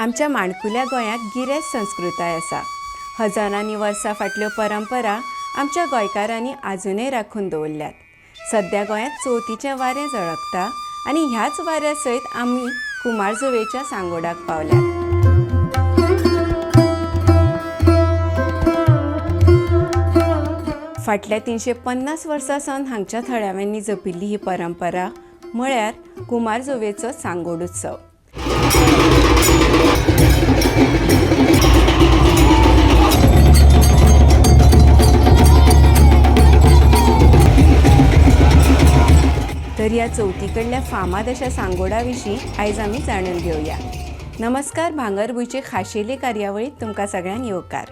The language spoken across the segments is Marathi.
आमच्या माणकुल्या गोंयांत गिरेस्त संस्कृताय आसा। हजारांनी वर्सां फाटल्यो परंपरा आमच्या गोंयकारांनी आजुनूय राखून दवरल्यात। सध्या गोंयांत चवथीचें वारें झळकता आनी ह्याच वाऱ्या सयत आमी कुमारजुवेच्या सांगोडाक पावल्यात। फाटल्या 350 वर्सां सावन हांगच्या थळाव्यांनी जपिल्ली ही परंपरा म्हळ्यार कुमारजुवेचो सांगोड उत्सव। तर ह्या चवथीकडल्या फामाद अशा सांगोडा विशीं आयज आमी जाणून घेवया। नमस्कार, भांगरभूंयचे खाशेले कार्यावळीत तुमकां सगळ्यांक येवकार।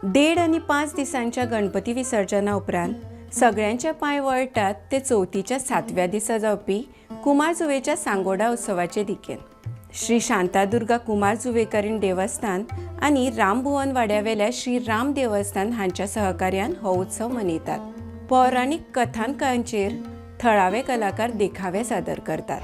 1.5 आनी 5 दिसांच्या गणपती विसर्जना उपरांत सगळ्यांचे पांय वळटात ते चवथीच्या 7व्या दिसा जावपी कुमारजुवेच्या सांगोडा उत्सवाचे दिकेन। श्री शांतादुर्गा कुमारजुवेकारीण देवस्थान आनी रामभुवन वाड्यावेल्या श्री राम देवस्थान हांच्या सहकार्यान हो उत्सव मनयतात। पौराणीक कथानकांचेर थळावे कलाकार देखावे सादर करतात।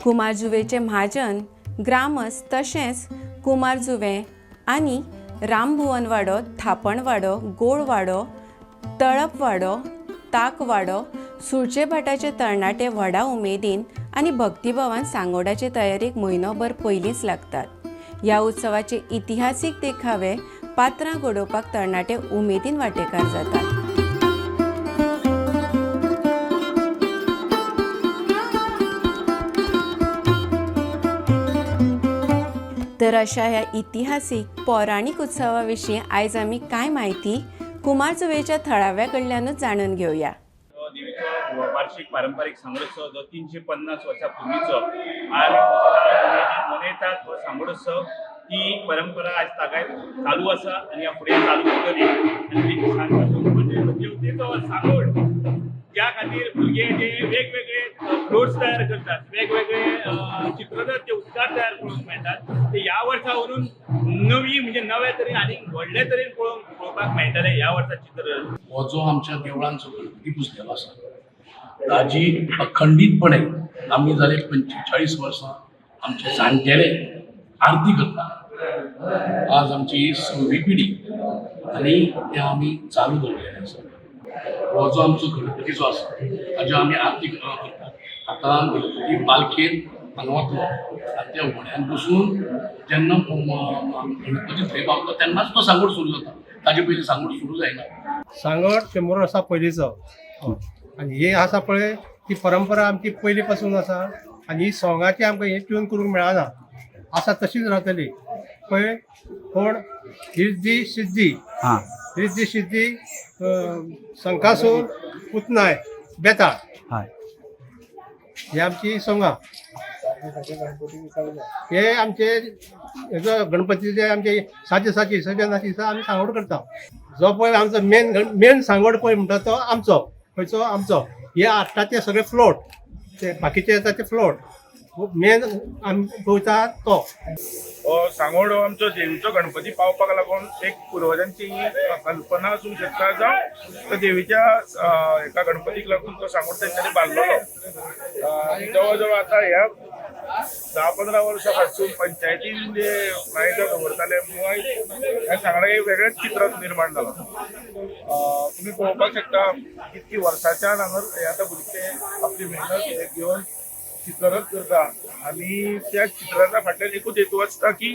कुमारजुवेचे म्हाजन, ग्रामस्थ तशेंच कुमारजुवे आनी रामभुवन वाडो, थापण वाडो, गोड वाडो, तळप वाडो, ताक वाडो, सुरचे भाटाचे तरणाटे व्हडा उमेदीन आनी भक्तिभावान सांगोडाचे तयारेक म्हयनोभर पयलींच लागतात। ह्या उत्सवाचे इतिहासीक देखावे पात्रां घडोवपाक तरणाटे उमेदीन वांटेकार जातात। तर अशा ह्या इतिहासीक पौराणीक उत्सवा विशीं आयज आमी कांय म्हायती कुमारजुवेच्या थळाव्या कडल्यानूच जाणून घेवया। देवीचो वार्षिक पारंपारीक सांगोडोत्सव जो 350 वर्सां पूर्वीचो मनयतात। हो सांगोडोत्सव ही परंपरा आज तागायत चालू आसा आनी ह्या फुडें चालू उरतली। आनी चवथीचो सांगोड त्या खातीर भुरगे जे वेगवेगळे फ्लोट्स तयार करतात, वेगवेगळे चित्ररथ जे उद्गार तयार करूंक मेळटात, ते ह्या वर्सा व्हरून नवी म्हणजे नवे तरेन आनी व्हडले तरेन पळोवपाक मेळटले ह्या वर्सा चित्ररथ। हो जो आमच्या देवळांचो गणपती पुजलेलो आसा ताजी अखंडीतपणे आमी जाले 45 वर्सां आमचे जाणटेले आरती करता। आज आमची 6वी पिढी आनी ते आमी चालू दवरलेले आसा। हो जो आमचो गणपती आसा ताज्यो आमी आरती करता। आतां गणपती पालखेन हांगा वतलो आनी त्या व्हड्यान बसून जेन्ना गणपती थंय पावता तेन्नाच तो सांगोड सुरू जाता, ताजे पयलीं सांगोड सुरू जायना। सांगोड 100 वर्सां पयलींचो आनी हे आसा पळय ती परंपरा आमची पयलीं पासून आसा आनी ही सोंगाची आमकां हे ट्यून करूंक मेळना, आसा तशीच रावतली। पळय कोण रिद्धी सिद्धी रिद्धी सिद्धी संकासूर पुतनाय बेताळ ही आमची सोंगां। हे आमचे हेजो गणपतीचे आमचे 7 दिसाची विसर्जनाची दिसा आमी सांगोड करता। जो पळय आमचो मेन सांगोड पळय म्हणटा तो आमचो खंयचो आमचो। हे आट्टाचे सगळे फ्लोट, ते बाकीचे येता ते फ्लोट, मेन आमी पळयता तो। हो सांगोड हो आमचो देवीचो गणपती पावपाक लागून एक पुर्वजांची कल्पना आसूंक शकता, जावं त्या देवीच्या एका गणपतीक लागून तो सांगोड तेंच्यांनी बांदलेलो। जवळ जवळ आता ह्या 10-15 वर्सां पासून पंचायतीन जे नायक दवरताले ह्या सांगडाक एक वेगळेच चित्र निर्माण जालां। तुम्ही पळोवपाक शकता कितकी वर्सांच्यान हांगा हे आतां भुरगे आपली मेहनत घेवन चित्ररथ करता आनी त्या चित्ररथा फाटल्यान एकूच हेतू आसता की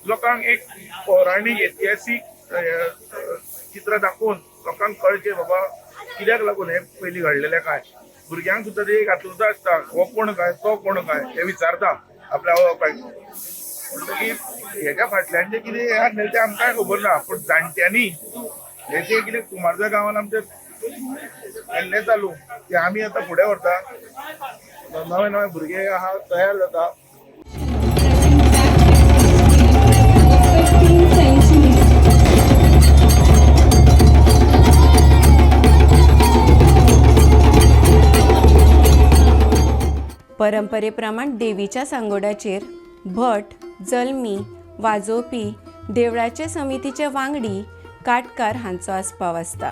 लोकांक एक पौराणीक ऐतिहासीक चित्र दाखोवन लोकांक कळचें बाबा कित्याक लागून हे पयलीं घडलेलें काय। भुरग्यांक सुद्दां ती एक आतुरता आसता, हो कोण काय तो कोण काय ते विचारता आपल्या आवय बापायक। म्हणटकीर हेच्या फाटल्यान जे कितें आसलें तें आमकां खबर ना, पूण जाणट्यांनी हे जे कितें कुमारजुवे गांवांत आमचे केल्लें चालू ते आमी आतां फुडें व्हरता। नवे नवे भुरगे आहा तयार जाता। परंपरेप्रमाण देवीच्या सांगोडाचेर भट, जल्मी, वाजोवपी, देवळाचे समितीचे वांगडी, काटकार हांचो आस्पाव आसता।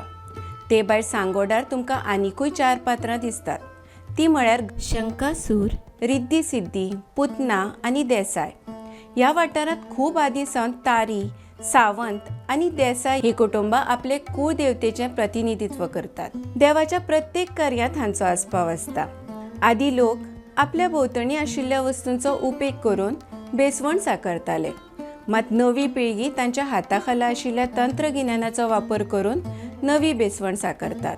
ते भायर सांगोडार तुमकां आनिकूय 4 पात्रां दिसतात. ती म्हळ्यार शंकासूर, रिद्धी सिद्धी, पुतना आनी देसाय. ह्या वाठारांत खूब आदींसावन तारी, सावंत आनी देसाय ही कुटुंबां आपले कुळदेवतेचें प्रतिनिधित्व करतात. देवाच्या प्रत्येक कार्यांत हांचो आस्पाव आसता. आदी लोक आपल्या भोंवतणी आशिल्ल्या वस्तूंचो उपेग करून बेसवण साकारताले. मात नवी पिळगी तांच्या हाताखाला आशिल्ल्या तंत्रगिन्यानाचो वापर करून नवी बेसवण साकारतात.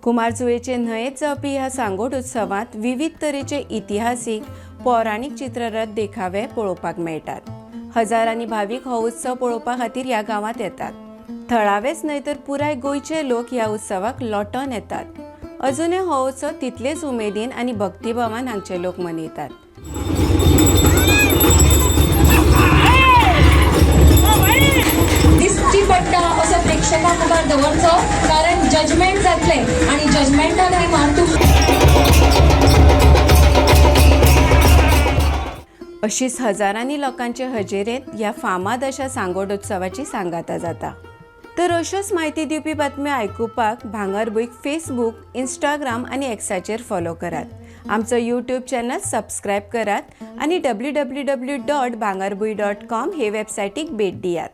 कुमारजुंवेचे न्हंयेत जावपी ह्या सांगोड उत्सवांत विविध तरेचे इतिहासीक, पौराणीक चित्ररथ देखावे पळोवपाक मेळटात. हजारांनी भावीक हो उत्सव पळोवपा खातीर ह्या गांवांत येतात. थळावेच न्हय तर पुराय गोंयचे लोक ह्या उत्सवाक लोटोन येतात. अजुनूय हो उत्सव तितलेच उमेदीन आनी भक्तिभावान हांगचे लोक मनयतात. दिसची पडटा असो प्रेक्षकां मुखार दवरचो, कारण जजमेंट जातले आनी जजमेंटा टायमार तूं अशीच हजारांनी लोकांचे हजेरेंत ह्या फामाद अशा सांगोड उत्सवाची सांगाता जाता. तर अश्योच म्हायती दिवपी बातम्यो आयकुपाक भांगरभूंयक फेसबूक, इंस्टाग्राम आनी एक्साचेर फॉलो करात. आमचो यूट्यूब चॅनल सबस्क्रायब करात आनी www.bhangarbuy.com हे वेबसायटीक भेट दियात.